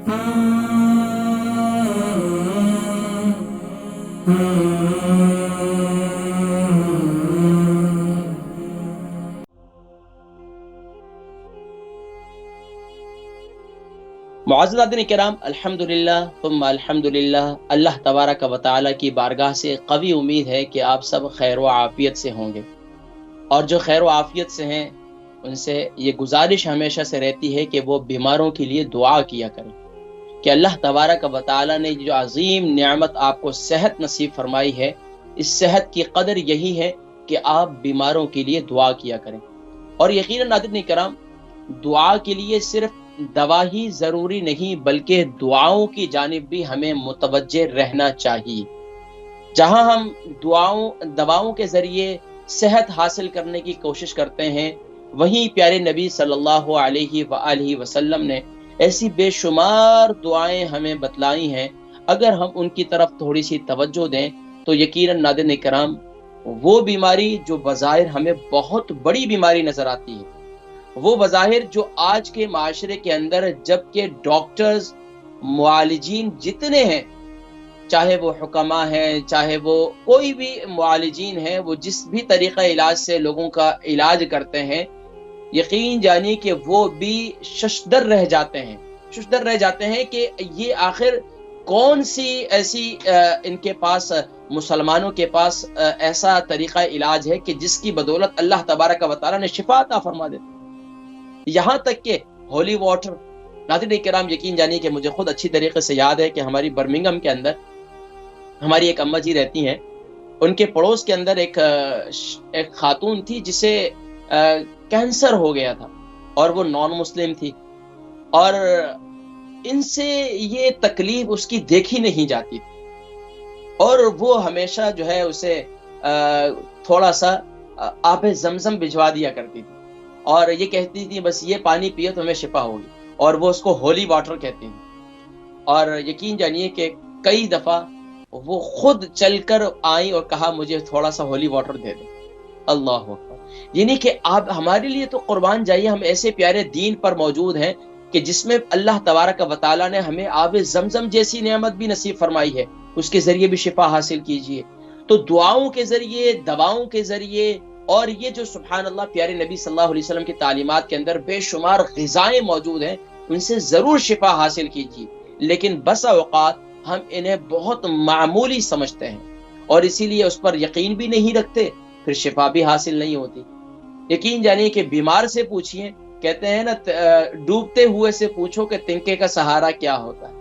मुअज़्ज़ज़ नाज़रीन किराम, अल्हम्दुलिल्लाह तुम्मा अल्हम्दुलिल्लाह। अल्लाह तबारक व तआला की बारगाह से कवी उम्मीद है कि आप सब खैर व आफ़ियत से होंगे, और जो खैर व आफ़ियत से हैं उनसे ये गुजारिश हमेशा से रहती है कि वो बीमारों के लिए दुआ किया करें कि अल्लाह तबारक व तआला ने जो अज़ीम नेमत आपको सेहत नसीब फरमाई है, इस सेहत की कदर यही है कि आप बीमारों के लिए दुआ किया करें। और यकीनन नाज़रीन किराम, दुआ के लिए सिर्फ दवा ही ज़रूरी नहीं बल्कि दुआओं की जानिब भी हमें मुतवज्जे रहना चाहिए। जहाँ हम दवाओं के ज़रिए सेहत हासिल करने की कोशिश करते हैं, वहीं प्यारे नबी सल्लल्लाहु अलैहि वसल्लम ने ऐसी बेशुमार दुआएं हमें बतलाई हैं। अगर हम उनकी तरफ थोड़ी सी तवज्जो दें तो यकीनन नाज़रीन किराम, वो बीमारी जो बज़ाहिर हमें बहुत बड़ी बीमारी नज़र आती है, वो बज़ाहिर जो आज के माशरे के अंदर जबकि डॉक्टर्स मुआलिजीन जितने हैं, चाहे वो हुक्मा हैं, चाहे वो कोई भी मुआलिजीन है, वो जिस भी तरीक़ा इलाज से लोगों का इलाज करते हैं, यकीन जानिए कि वो भी शशदर रह जाते हैं कि ये आखिर कौन सी ऐसी इनके पास मुसलमानों के पास ऐसा तरीक़ा इलाज है कि जिसकी बदौलत अल्लाह तबारक व तआला ने शिफा अता फरमा दे। यहाँ तक कि होली वाटर, नाज़रीन किराम यकीन जानिए कि मुझे खुद अच्छी तरीके से याद है कि हमारी बर्मिंघम के अंदर हमारी एक अम्मा जी रहती हैं। उनके पड़ोस के अंदर एक खातून थी जिसे कैंसर हो गया था और वो नॉन मुस्लिम थी, और इनसे ये तकलीफ उसकी देखी नहीं जाती थी, और वो हमेशा जो है उसे थोड़ा सा आब ज़मज़म भिजवा दिया करती थी और ये कहती थी बस ये पानी पियो तो हमें शिफा होगी, और वो उसको होली वाटर कहती थी। और यकीन जानिए कि कई दफ़ा वो खुद चलकर आई और कहा मुझे थोड़ा सा होली वाटर दे दो। अल्लाह अकबर। यानी कि आप हमारे लिए तो कुर्बान जाइए, हम ऐसे प्यारे दीन पर मौजूद हैं कि जिसमें अल्लाह तबारक व तआला ने हमें आब ज़मज़म जैसी नेमत भी नसीब फरमाई है, उसके ज़रिए भी शिफा हासिल कीजिए। तो दुआओं के ज़रिए, दवाओं के ज़रिए, और ये जो सुभान अल्लाह प्यारे नबी सल्लल्लाहु अलैहि वसल्लम की तालीमात के अंदर बेशुमार ग़िज़ाएं मौजूद हैं, उनसे ज़रूर शिफा हासिल कीजिए। लेकिन बसा औक़ात हम इन्हें बहुत मामूली समझते हैं और इसीलिए उस पर यकीन भी नहीं रखते, फिर शिफा भी हासिल नहीं होती। यकीन जानिए कि बीमार से पूछिए, कहते हैं ना डूबते हुए से पूछो कि तिनके का सहारा क्या होता है।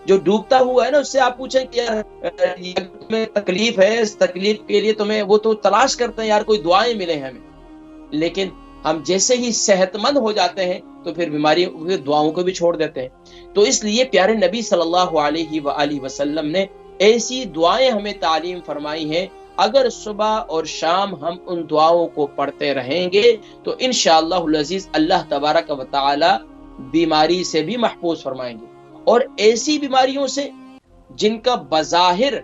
जो डूबता हुआ है ना, उससे आप पूछें कि यार तुम्हें तकलीफ है, इस तकलीफ के लिए तुम्हें, वो तो तलाश करते हैं यार कोई दुआएं मिले हमें। लेकिन हम जैसे ही सेहतमंद हो जाते हैं तो फिर बीमारी दुआओं को भी छोड़ देते हैं। तो इसलिए प्यारे नबी सल्लल्लाहु अलैहि वसल्लम ने ऐसी दुआएं हमें तालीम फरमाई हैं, अगर सुबह और शाम हम उन दुआओं को पढ़ते रहेंगे तो इंशाअल्लाहुल अज़ीज़ अल्लाह तबारक व तआला बीमारी से भी महफूज फरमाएंगे, और ऐसी बीमारियों से जिनका बज़ाहिर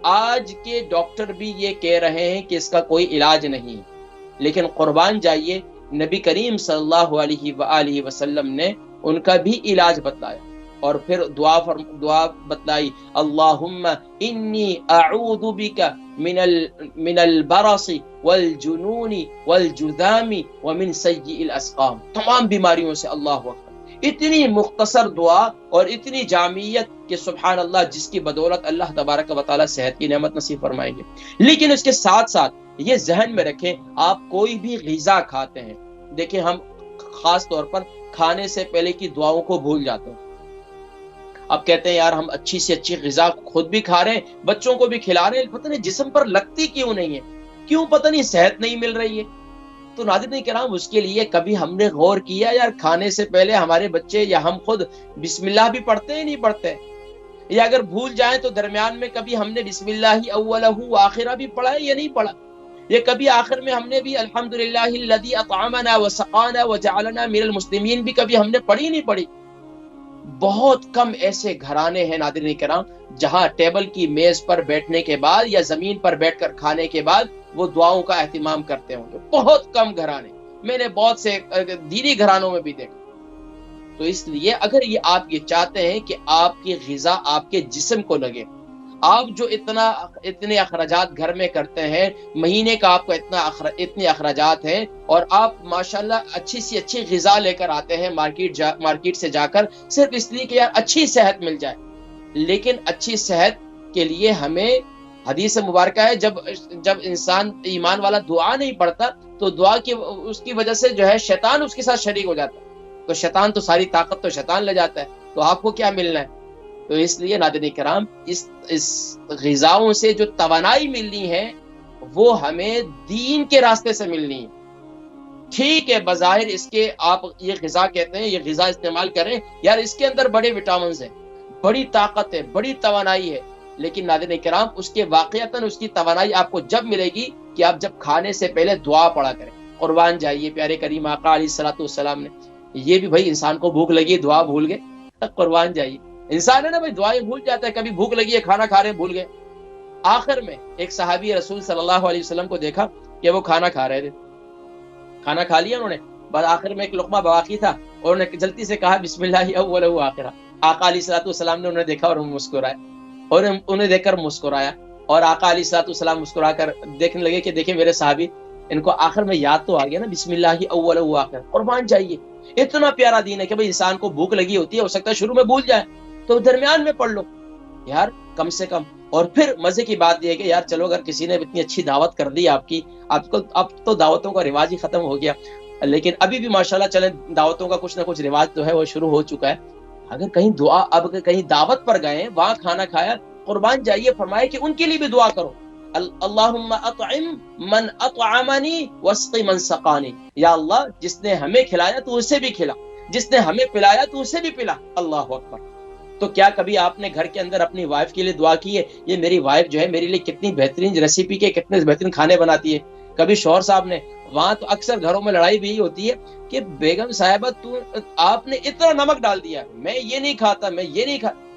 आज के डॉक्टर भी ये कह रहे हैं कि इसका कोई इलाज नहीं है, लेकिन कुर्बान जाइए नबी करीम सल्लल्लाहु अलैहि वसल्लम ने उनका भी इलाज बतलाया और फिर दुआ बतलाई, अल्लाहुम्मा इन्नी अऊदु बिका मिनल बरसी वल जुनूनी वल जुदामी व मिन सय्यिल अस्क़ाम। तमाम बीमारियों से। अल्लाह अकबर। इतनी मुख्तसर दुआ और इतनी जामियत कि सुभान अल्लाह, जिसकी बदौलत अल्लाह तबारक व तआला सेहत की नेमत नसीब फरमाएंगे। लेकिन इसके साथ साथ ये जहन में रखें, आप कोई भी ग़िज़ा खाते हैं, देखिए हम खास तौर पर खाने से पहले की दुआओं को भूल जाते हैं। अब कहते हैं यार हम अच्छी से अच्छी ग़िज़ा खुद भी खा रहे हैं, बच्चों को भी खिला रहे हैं, पता नहीं जिस्म पर लगती क्यों नहीं है, क्यों पता नहीं सेहत नहीं मिल रही है। तो नाज़रीन किराम, उसके लिए कभी हमने गौर किया यार खाने से पहले हमारे बच्चे या हम खुद बिस्मिल्लाह भी पढ़ते हैं नहीं पढ़ते, या अगर भूल जाए तो दरमियान में कभी हमने बिस्मिल्लाहि अव्वलहु व आखिरा भी पढ़ा है या नहीं पढ़ा, ये कभी आखिर में हमने भी अल्हम्दुलिल्लाहिल्लज़ी अतअमना व सक़ाना व जअलना मिनल मुस्लिमीन भी कभी हमने पढ़ी नहीं पढ़ी। बहुत कम ऐसे घराने हैं नाज़रीन किराम जहां टेबल की मेज पर बैठने के बाद या जमीन पर बैठकर खाने के बाद वो दुआओं का एहतिमाम करते होंगे। बहुत कम घराने, मैंने बहुत से दीनी घरानों में भी देखा। تو اس لیے اگر آپ یہ چاہتے ہیں کہ آپ کی غذا آپ کے جسم کو لگے، آپ جو اتنے اخراجات گھر میں کرتے ہیں، مہینے کا آپ کو اتنے اخراجات ہیں، اور آپ ماشاءاللہ اچھی سی اچھی غذا لے کر آتے ہیں مارکیٹ سے جا کر، صرف اس لیے کہ یار اچھی صحت مل جائے. لیکن اچھی صحت کے لیے ہمیں حدیث مبارکہ ہے، جب انسان ایمان والا دعا نہیں پڑھتا تو دعا کی اس کی وجہ سے جو ہے شیطان اس کے ساتھ شریک ہو جاتا ہے، تو شیطان تو ساری طاقت تو شیطان لے جاتا ہے، تو آپ کو کیا ملنا ہے؟ تو اس لیے ناظرین کرام، اس غذاؤں سے جو توانائی ملنی ہے وہ ہمیں دین کے راستے سے ملنی ہے. ٹھیک ہے بظاہر اس کے آپ یہ غذا کہتے ہیں، یہ غذا استعمال کریں، یار اس کے اندر بڑے وٹامنز ہیں، بڑی طاقت ہے، بڑی توانائی ہے، لیکن ناظرین کرام اس کے واقعتاً اس کی توانائی آپ کو جب ملے گی کہ آپ جب کھانے سے پہلے دعا پڑھا کریں. قربان جائیے پیارے کریم آقا علیہ الصلوۃ والسلام نے، یہ بھی بھائی انسان کو بھوک لگی دعا بھول گئے، قربان جائیے. انسان ہے نا بھائی، دعائیں بھول جاتا ہے، کبھی بھوک لگی ہے کھانا کھا رہے ہیں بھول گئے. آخر میں ایک صحابی رسول صلی اللہ علیہ وسلم کو دیکھا کہ وہ کھانا کھا رہے تھے، کھانا کھا لیا انہوں نے، بس آخر میں ایک لقمہ باقی تھا اور انہوں نے جلدی سے کہا بسم اللہ اولہ آخرہ. آقا علیہ الصلوۃ والسلام نے انہیں دیکھا اور مسکرائے، اور انہیں دیکھ کر مسکرایا، اور آقا علیہ الصلوۃ والسلام مسکرا کر دیکھنے لگے کہ دیکھیں میرے صحابی، ان کو آخر میں یاد تو آ گیا نا بسم اللہ اولہ آخرہ. قربان جائیے، اتنا پیارا دین ہے کہ بھئی انسان کو بھوک لگی ہوتی ہے، ہو سکتا ہے شروع میں بھول جائے تو درمیان میں پڑھ لو یار کم سے کم. اور پھر مزے کی بات یہ ہے کہ یار چلو اگر کسی نے اتنی اچھی دعوت کر دی آپ کی، اب تو دعوتوں کا رواج ہی ختم ہو گیا، لیکن ابھی بھی ماشاءاللہ چلیں دعوتوں کا کچھ نہ کچھ رواج جو ہے وہ شروع ہو چکا ہے. اگر کہیں کہیں دعوت پر گئے وہاں کھانا کھایا، قربان جائیے فرمائے کہ ان کے لیے بھی دعا کرو، اللہم اطعم من اطعمنی واسق من سقانی. یا اللہ جس نے ہمیں کھلایا تو اسے بھی کھلا، جس نے ہمیں پلایا تو اسے بھی پلا. اللہ اکبر. تو کیا کبھی آپ نے گھر کے اندر اپنی وائف کے لیے دعا کی ہے، یہ میری وائف جو ہے میرے لیے کتنی بہترین ریسیپی کے کتنے بہترین کھانے بناتی ہے؟ کبھی شوہر صاحب نے، وہاں تو اکثر گھروں میں لڑائی بھی ہوتی ہے کہ بیگم صاحبہ آپ نے اتنا نمک ڈال دیا، میں یہ نہیں کھاتا، میں یہ نہیں کھاتا.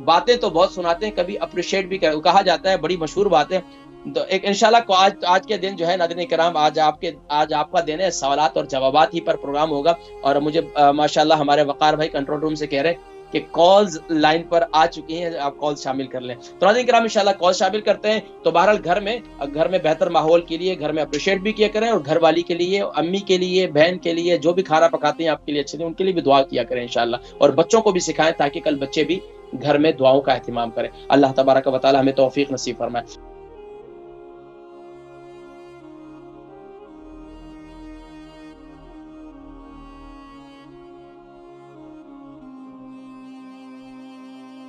باتیں تو بہت سناتے ہیں، کبھی اپریشیٹ بھی کہا جاتا ہے، بڑی مشہور بات ہے. تو ایک انشاءاللہ آج کے دن جو ہے ناظرین کرام، آج آپ کا دن ہے سوالات اور جوابات ہی پر پروگرام ہوگا. اور مجھے ماشاءاللہ ہمارے وقار بھائی کنٹرول روم سے کہہ رہے ہیں کہ کالز لائن پر آ چکی ہیں، آپ کال شامل کر لیں. تو ناظرین کرام انشاءاللہ کال شامل کرتے ہیں. تو بہرحال گھر میں بہتر ماحول کے لیے گھر میں اپریشیٹ بھی کیا کریں، اور گھر والی کے لیے، امی کے لیے، بہن کے لیے، جو بھی کھانا پکاتے ہیں آپ کے لیے اچھے، ان کے لیے بھی دعا کیا کریں انشاءاللہ. اور بچوں کو بھی سکھائیں تاکہ کل بچے بھی گھر میں دعاؤں کا اہتمام کریں. اللہ تبارک و تعالی ہمیں توفیق نصیب فرمائے.